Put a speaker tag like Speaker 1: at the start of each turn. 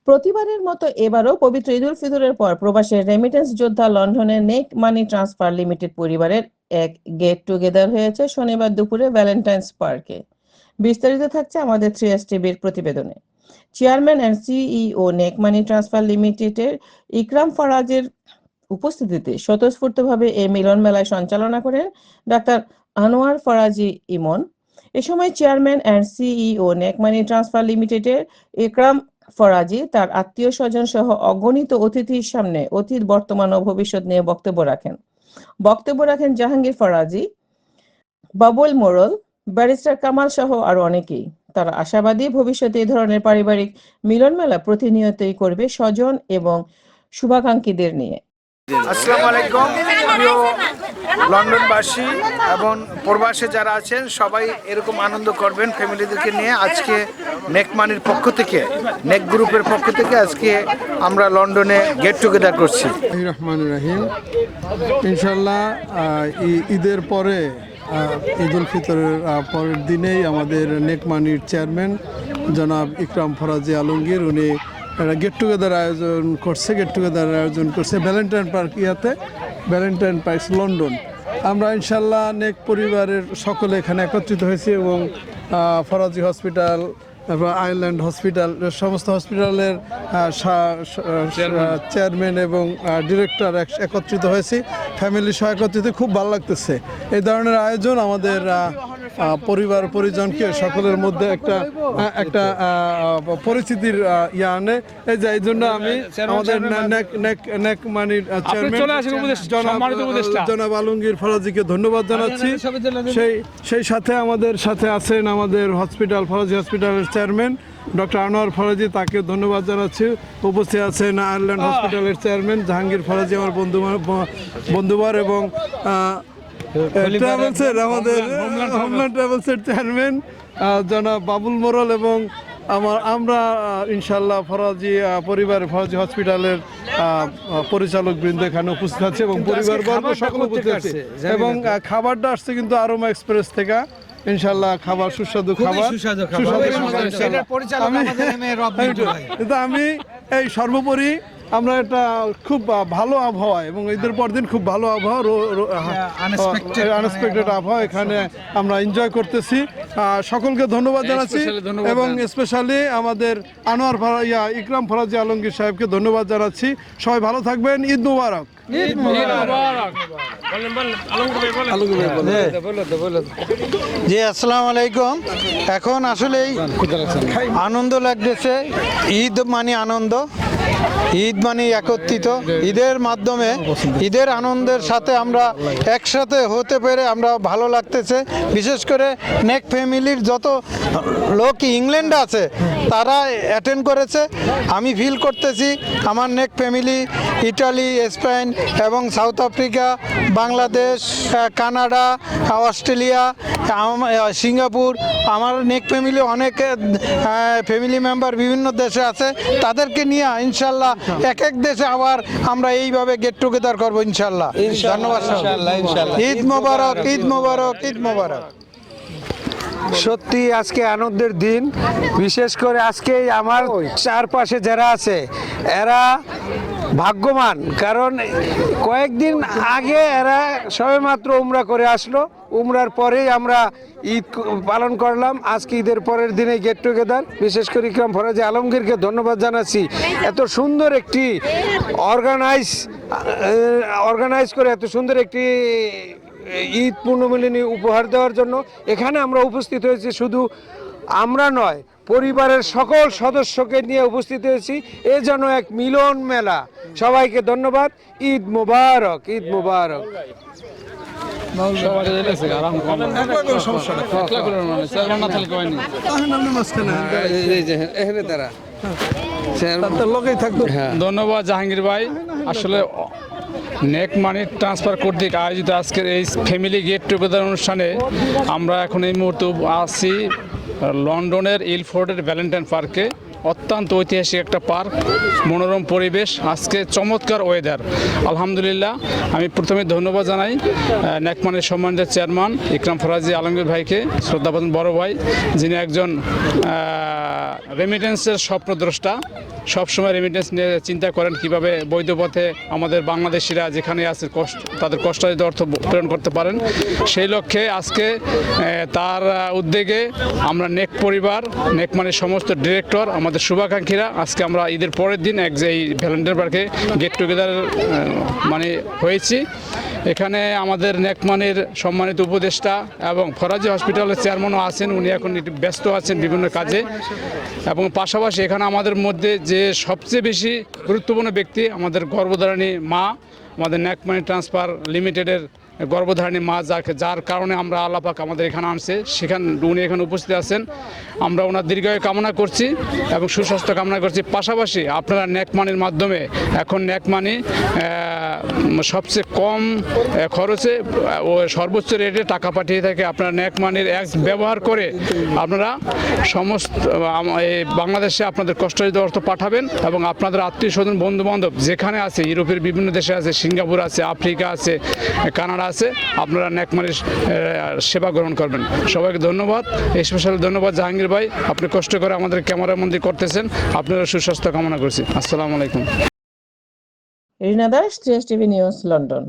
Speaker 1: প্রতিবারের মতো এবারও পবিত্র ঈদুল ফিতরের পর প্রবাসের রেমিটেন্স যোদ্ধা লন্ডনের নেক মানি ট্রান্সফার লিমিটেড পরিবারের এক গেট টুগেদার হয়েছে শনিবার দুপুরে ভ্যালেন্টাইন্স পার্কে। বিস্তারিত থাকছে আমাদের 3S টিভির প্রতিবেদনে। Chairman and CEO neck money transfer লিমিটেডের ইকরাম ফরাজের উপস্থিতিতে স্বতঃস্ফূর্তভাবে এই মিলন মেলায় সঞ্চালনা করেন ডাক্তার আনোয়ার ফরাজি ইমন। এ সময় chairman and CEO neck money transfer লিমিটেডের ইকরাম ফরাজি তার আত্মীয় স্বজন সহ অগণিত অতিথির সামনে অতীত বর্তমান ও ভবিষ্যৎ নিয়ে বক্তব্য রাখেন জাহাঙ্গীর ফরাজি, বাবুল মোড়ল, ব্যারিস্টার কামাল সহ আরো অনেকেই। তারা আশাবাদী ভবিষ্যতে এই ধরনের পারিবারিক মিলন মেলা প্রতিনিয়তই করবে স্বজন এবং শুভাকাঙ্ক্ষীদের নিয়ে।
Speaker 2: আসসালামু আলাইকুম প্রিয় লন্ডনবাসী এবং প্রবাসে যারা আছেন সবাই এরকম আনন্দ করবেন ফ্যামিলিদেরকে নিয়ে। আজকে নেক মানির পক্ষ থেকে, নেক গ্রুপের পক্ষ থেকে আজকে আমরা লন্ডনে গেট টুগেদার করছি।
Speaker 3: রহমানুর রহিম, ইনশাল্লাহ ঈদের পরে ঈদুল ফিতরের পরের দিনেই আমাদের নেক মানির চেয়ারম্যান জনাব ইকরাম ফরাজি আলমগীর উনি গেট টুগেদার আয়োজন করছে Valentine park Valentine park London. আমরা ইনশাল্লাহ নেক পরিবারের সকলে এখানে একত্রিত হয়েছি এবং ফরাজি হসপিটাল এবং আইল্যান্ড হসপিটাল সমস্ত হসপিটালের চেয়ারম্যান এবং ডিরেক্টর একত্রিত হয়েছি, ফ্যামিলি সহ একত্রিত। খুব ভালো লাগতেছে এই ধরনের আয়োজন। আমাদের পরিবার পরিজনকে সকলের মধ্যে একটা পরিচিতির আনে। এই জন্য আমি আমাদের নেক মানির চেয়ারম্যান জনাব আলমগীর ফরাজিকে ধন্যবাদ জানাচ্ছি। সেই সাথে আমাদের সাথে আছেন আমাদের ফরাজি হসপিটালের চেয়ারম্যান ডক্টর আনোয়ার ফরাজি, তাকে ধন্যবাদ জানাচ্ছি। উপস্থিত আছেন আয়ারল্যান্ড হসপিটালের চেয়ারম্যান জাহাঙ্গীর ফরাজি, আমার বন্ধুবার, এবং ট্রাভেলসের আমাদের হোমল্যান্ড ট্রাভেলসের চেয়ারম্যান জনাব বাবুল মোড়ল, এবং আমরা ইনশাল্লাহ ফরাজি হসপিটালের পরিচালক বৃন্দ এখানে উপস্থিত আছে এবং পরিবারবর্গ সকল উপস্থিত আছে। এবং খাবারটা আসছে কিন্তু আরোমা এক্সপ্রেস থেকে। ইনশাল্লাহ খাবার সুস্বাদু খাবার। আমি এই সর্বোপরি আমরা একটা খুব ভালো আবহাওয়া এবং ঈদের পর দিন খুব ভালো আবহাওয়া, আনএক্সপেক্টেড আবহাওয়া এখানে আমরা এনজয় করতেছি। সকলকে ধন্যবাদ জানাচ্ছি এবং স্পেশালি আমাদের ইকরাম ফরাজি আলমগীর সাহেবকে ধন্যবাদ জানাচ্ছি। সবাই ভালো থাকবেন। ঈদ মুবারক।
Speaker 4: জি আসসালামু আলাইকুম। এখন আসলেই আনন্দ লাগতেছে। ঈদ মানে আনন্দ, ঈদ মানে একত্রিত। ঈদের মাধ্যমে ঈদের আনন্দের সাথে আমরা একসাথে হতে পেরে আমরা ভালো লাগতেছে। বিশেষ করে নেক ফ্যামিলির যত লোক ইংল্যান্ডে আছে তারা অ্যাটেন্ড করেছে। আমি ফিল করতেছি আমার নেক ফ্যামিলি ইটালি, স্পেন এবং south Africa, Bangladesh, Canada, Australia, Singapore, আমার নেক ফ্যামিলি অনেক ফ্যামিলি মেম্বার বিভিন্ন দেশে আছে। তাদেরকে নিয়ে ইনশাল্লাহ এক দেশে আবার আমরা এইভাবে গেট টুগেদার করবো ইনশাল্লাহ। ধন্যবাদ। ঈদ মোবারক, ঈদ মোবারক, ঈদ মোবারক।
Speaker 5: সত্যি আজকে আনন্দের দিন। বিশেষ করে আজকে আমার চারপাশে যারা আছে এরা ভাগ্যবান, কারণ কয়েকদিন আগে এরা সবেমাত্র উমরা করে আসলো। উমরার পরেই আমরা ঈদ পালন করলাম। আজকে ঈদের পরের দিনে গেট টুগেদার। বিশেষ করে ইকরাম ফরাজি আলমগীরকে ধন্যবাদ জানাচ্ছি এত সুন্দর একটি অর্গানাইজ করে এত সুন্দর একটি ঈদ পূর্ণমিলনী উপহার দেওয়ার জন্য। এখানে আমরা উপস্থিত হয়েছি, শুধু আমরা নয় পরিবারের সকল সদস্যকে নিয়ে উপস্থিত হয়েছি। এ যেন এক মিলন মেলা। সবাইকে ধন্যবাদ। ঈদ মুবারক, ঈদ মুবারক।
Speaker 6: ধন্যবাদ জাহাঙ্গীর ভাই। আসলে নেক মানি ট্রান্সফার কর্তৃক আয়োজিত আজকের এই ফ্যামিলি গেট টুগেদার অনুষ্ঠানে আমরা এখন এই মুহূর্তে আছি লন্ডনের ইলফোর্ডের ভ্যালেন্টাইন পার্কে। অত্যন্ত ঐতিহাসিক একটা পার্ক, মনোরম পরিবেশ, আজকে চমৎকার ওয়েদার। আলহামদুলিল্লাহ, আমি প্রথমে ধন্যবাদ জানাই নেক মানির সম্মানিত চেয়ারম্যান ইকরাম ফরাজি আলমগীর ভাইকে, শ্রদ্ধাভাজন বড় ভাই, যিনি একজন রেমিটেন্সের স্বপ্নদ্রষ্টা। সবসময় রেমিটেন্স নিয়ে চিন্তা করেন কিভাবে বৈধ পথে আমাদের বাংলাদেশিরা যেখানে আছে তাদের কষ্টার্জিত অর্থ প্রেরণ করতে পারেন। সেই লক্ষ্যে আজকে তার উদ্যোগে আমরা নেক পরিবার, নেক মানির সমস্ত ডিরেক্টর, আমাদের শুভাকাঙ্ক্ষীরা আজকে আমরা ঈদের পরের দিন এই ভ্যালেন্টাইন পার্কে গেট টুগেদার হয়েছি। এখানে আমাদের নেক মানির সম্মানিত উপদেষ্টা এবং ফরাজি হসপিটালের চেয়ারম্যানও আছেন, উনি এখন একটু ব্যস্ত আছেন বিভিন্ন কাজে। এবং পাশাপাশি এখানে আমাদের মধ্যে যে সবচেয়ে বেশি গুরুত্বপূর্ণ ব্যক্তি, আমাদের গর্ভধারিণী মা, আমাদের নেক মানি ট্রান্সফার লিমিটেডের গর্ভধারিণী মা, যার কারণে আমরা আল্লাহ পাক আমাদের এখানে আনছে, উনি এখানে উপস্থিত আছেন। আমরা ওনার দীর্ঘায়ু কামনা করছি এবং সুস্বাস্থ্য কামনা করছি। পাশাপাশি আপনারা নেক মানির মাধ্যমে এখন নেক মানি সবচেয়ে কম খরচে ও সর্বোচ্চ রেটে টাকা পাঠিয়ে থাকে। আপনারা নেক মানির ব্যবহার করে আপনারা সমস্ত বাংলাদেশে আপনাদের কষ্টার্জিত অর্থ পাঠাবেন এবং আপনাদের আত্মীয় স্বজন বন্ধু বান্ধব যেখানে আছে, ইউরোপের বিভিন্ন দেশে আছে, সিঙ্গাপুর আছে, আফ্রিকা আছে, কানাডা আছে, আপনারা নেক মানির সেবা গ্রহণ করবেন। সবাইকে ধন্যবাদ, স্পেশাল ধন্যবাদ জাহাঙ্গীর ভাই, আপনি কষ্ট করে আমাদের ক্যামেরাবন্দি করতেছেন। আপনারা সুস্বাস্থ্য কামনা করছি। আসসালামু আলাইকুম।
Speaker 1: রিনা দাস, TSTV নিউজ, লন্ডন।